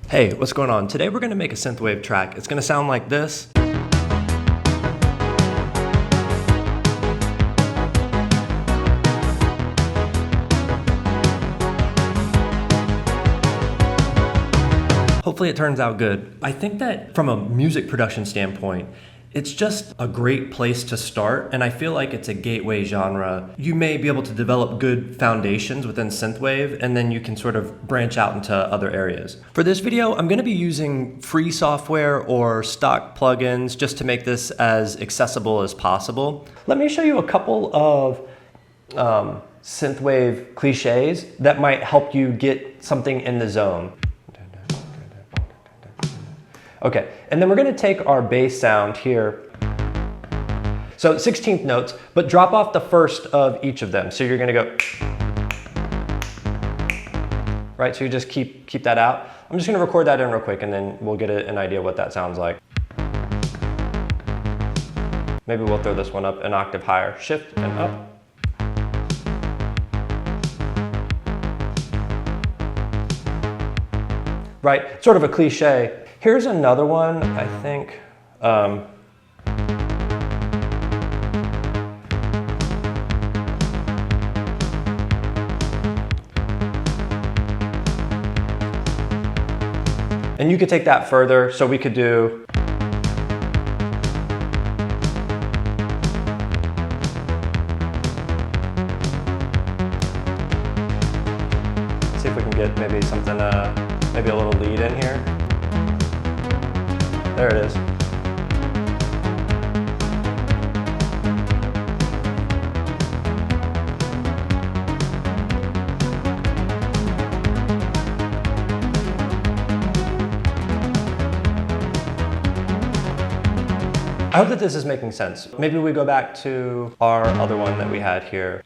Hey, what's going on? Today we're going to make a synthwave track. It's going to sound like this. Hopefully it turns out good. I think that from a music production standpoint, it's just a great place to start, and I feel like it's a gateway genre. You may be able to develop good foundations within synthwave, and then you can sort of branch out into other areas. For this video, I'm going to be using free software or stock plugins just to make this as accessible as possible. Let me show you a couple of synthwave cliches that might help you get something in the zone. Okay, and then we're going to take our bass sound here. So 16th notes, but drop off the first of each of them. So you're going to go, right? So you just keep that out. I'm just going to record that in real quick, and then we'll get an idea what that sounds like. Maybe we'll throw this one up an octave higher. Shift and up. Right, sort of a cliche. Here's another one, I think. And you could take that further, so we could do. See if we can get maybe something, maybe a little lead in here. There it is. I hope that this is making sense. Maybe we go back to our other one that we had here.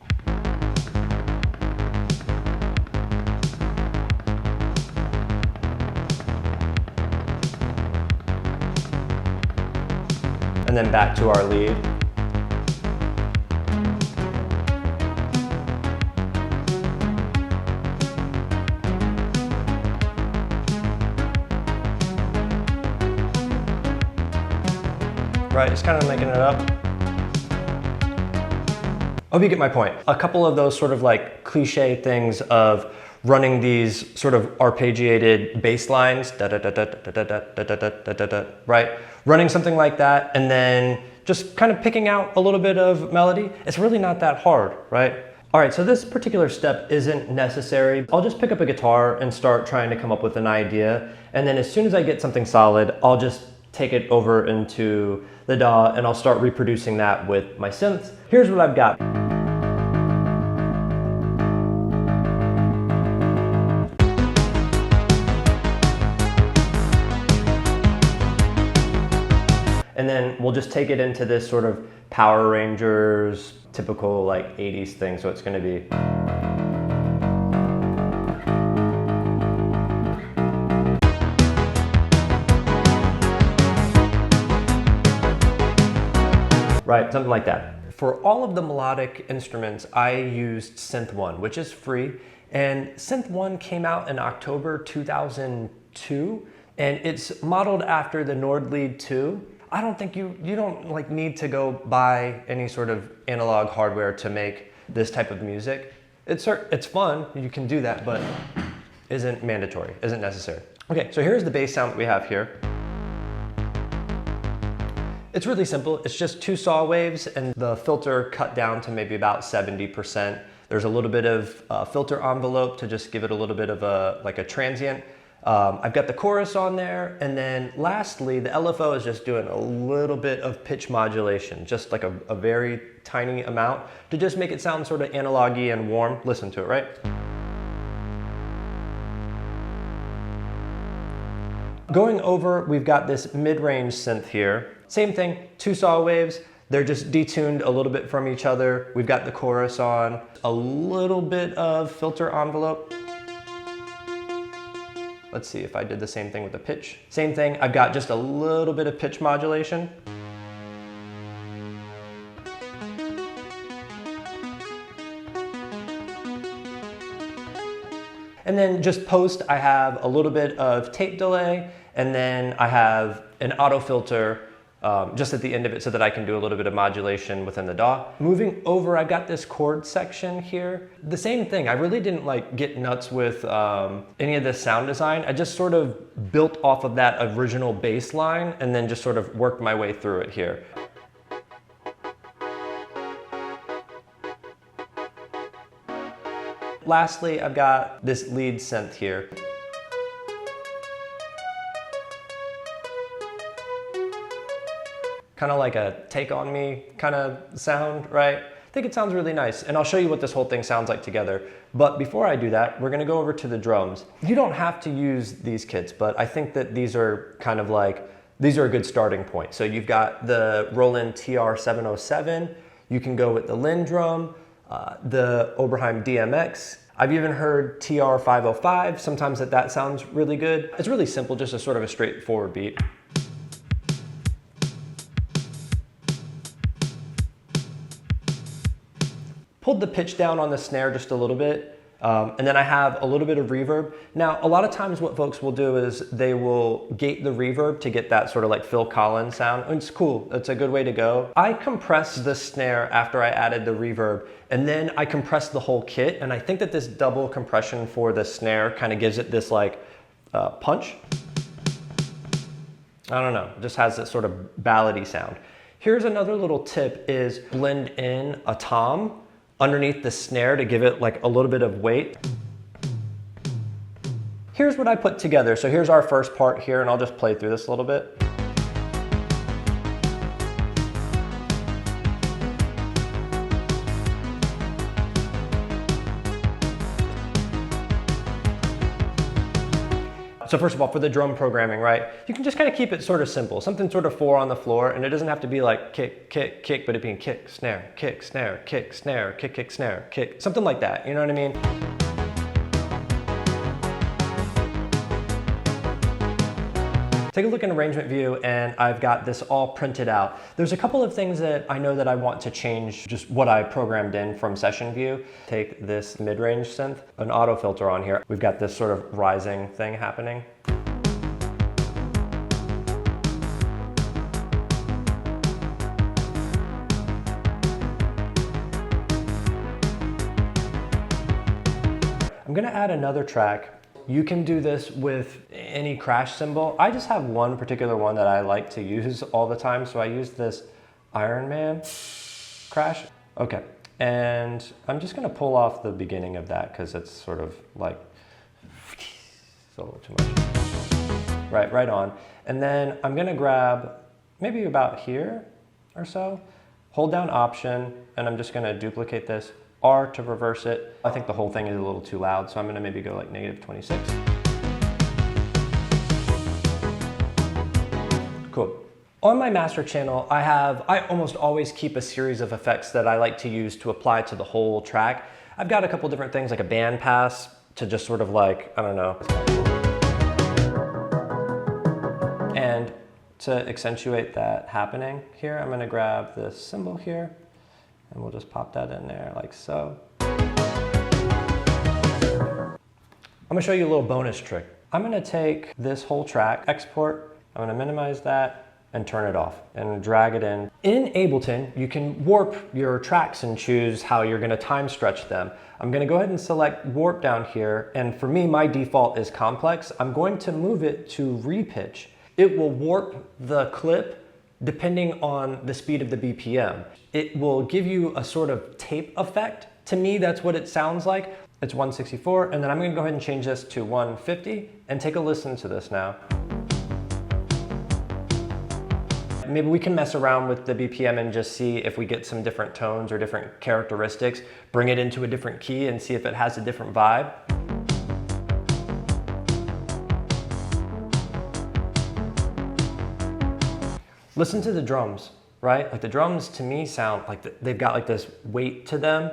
And then back to our lead. Right, just kind of making it up. I hope you get my point. A couple of those sort of like cliche things of running these sort of arpeggiated bass lines, right? Running something like that, and then just kind of picking out a little bit of melody. It's really not that hard, right? All right, so this particular step isn't necessary. I'll just pick up a guitar and start trying to come up with an idea. And then as soon as I get something solid, I'll just take it over into the DAW and I'll start reproducing that with my synth. Here's what I've got. And then we'll just take it into this sort of Power Rangers, typical like 80s thing. So it's going to be. Right, something like that. For all of the melodic instruments, I used Synth 1, which is free. And Synth 1 came out in October 2002, and it's modeled after the Nord Lead 2. I don't think you don't like need to go buy any sort of analog hardware to make this type of music. It's fun, you can do that, but isn't mandatory, isn't necessary. Okay, so here's the bass sound that we have here. It's really simple. It's just 2 saw waves and the filter cut down to maybe about 70%. There's a little bit of filter envelope to just give it a little bit of a transient. I've got the chorus on there, and then lastly, the LFO is just doing a little bit of pitch modulation, just like a very tiny amount to just make it sound sort of analog-y and warm. Listen to it, right? Going over, we've got this mid-range synth here. Same thing, 2 saw waves. They're just detuned a little bit from each other. We've got the chorus on, a little bit of filter envelope. Let's see if I did the same thing with the pitch. Same thing, I've got just a little bit of pitch modulation. And then just post, I have a little bit of tape delay, and then I have an auto filter just at the end of it so that I can do a little bit of modulation within the DAW. Moving over, I've got this chord section here. The same thing, I really didn't like get nuts with any of this sound design. I just sort of built off of that original bass line and then just sort of worked my way through it here. Lastly, I've got this lead synth here. Kind of like a Take On Me kind of sound, right? I think it sounds really nice, and I'll show you what this whole thing sounds like together. But before I do that, we're gonna go over to the drums. You don't have to use these kits, but I think that these are kind of like, these are a good starting point. So you've got the Roland TR-707, you can go with the Linn drum, the Oberheim DMX. I've even heard TR-505, sometimes that sounds really good. It's really simple, just a sort of a straightforward beat. Pulled the pitch down on the snare just a little bit, and then I have a little bit of reverb. Now, a lot of times what folks will do is they will gate the reverb to get that sort of like Phil Collins sound. And it's cool, it's a good way to go. I compressed the snare after I added the reverb, and then I compressed the whole kit, and I think that this double compression for the snare kind of gives it this like punch. I don't know, it just has this sort of ballady sound. Here's another little tip is blend in a tom underneath the snare to give it like a little bit of weight. Here's what I put together. So here's our first part here, and I'll just play through this a little bit. So first of all, for the drum programming, right, you can just kind of keep it sort of simple, something sort of 4 on the floor, and it doesn't have to be like kick, kick, kick, but it being kick, snare, kick, snare, kick, snare, kick, kick, snare, kick, something like that, you know what I mean? Take a look in arrangement view, and I've got this all printed out. There's a couple of things that I know that I want to change, just what I programmed in from session view. Take this mid-range synth, an auto filter on here. We've got this sort of rising thing happening. I'm gonna add another track. You can do this with any crash cymbal. I just have one particular one that I like to use all the time, so I use this Iron Man crash. Okay, and I'm just gonna pull off the beginning of that because it's sort of like, it's a little too much. Right on. And then I'm gonna grab maybe about here or so, hold down Option, and I'm just gonna duplicate this. R to reverse it. I think the whole thing is a little too loud, so I'm gonna maybe go like -26. Cool. On my master channel, I almost always keep a series of effects that I like to use to apply to the whole track. I've got a couple different things like a band pass to just sort of like, I don't know. And to accentuate that happening here, I'm gonna grab this cymbal here, and we'll just pop that in there like so. I'm gonna show you a little bonus trick. I'm gonna take this whole track, export, I'm gonna minimize that and turn it off and drag it in. In Ableton, you can warp your tracks and choose how you're gonna time stretch them. I'm gonna go ahead and select warp down here, and for me, my default is complex. I'm going to move it to repitch. It will warp the clip depending on the speed of the BPM. It will give you a sort of tape effect. To me, that's what it sounds like. It's 164, and then I'm gonna go ahead and change this to 150, and take a listen to this now. Maybe we can mess around with the BPM and just see if we get some different tones or different characteristics, bring it into a different key and see if it has a different vibe. Listen to the drums, right? Like the drums to me sound like they've got like this weight to them.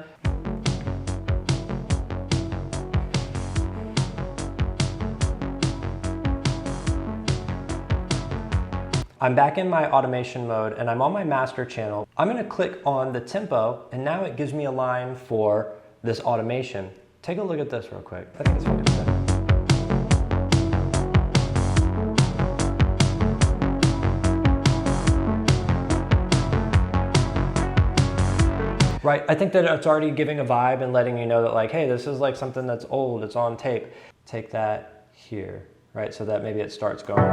I'm back in my automation mode and I'm on my master channel. I'm gonna click on the tempo, and now it gives me a line for this automation. Take a look at this real quick. I think it's fucking sick. right? I think that it's already giving a vibe and letting you know that like, hey, this is like something that's old, it's on tape. Take that here, right? So that maybe it starts going.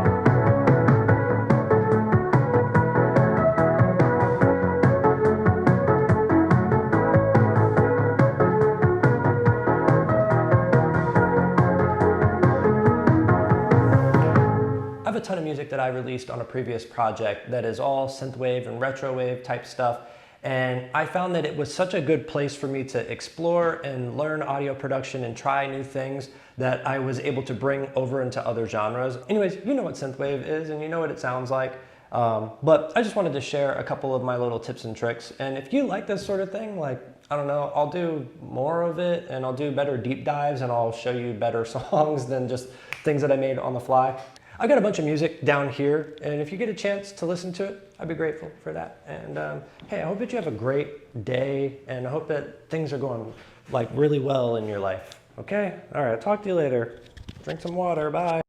A ton of music that I released on a previous project that is all synthwave and retrowave type stuff, and I found that it was such a good place for me to explore and learn audio production and try new things that I was able to bring over into other genres. Anyways, you know what synthwave is and you know what it sounds like, but I just wanted to share a couple of my little tips and tricks, and if you like this sort of thing, like, I don't know, I'll do more of it and I'll do better deep dives and I'll show you better songs than just things that I made on the fly. I've got a bunch of music down here, and if you get a chance to listen to it, I'd be grateful for that. And hey, I hope that you have a great day, and I hope that things are going like really well in your life. Okay? All right, talk to you later. Drink some water, bye.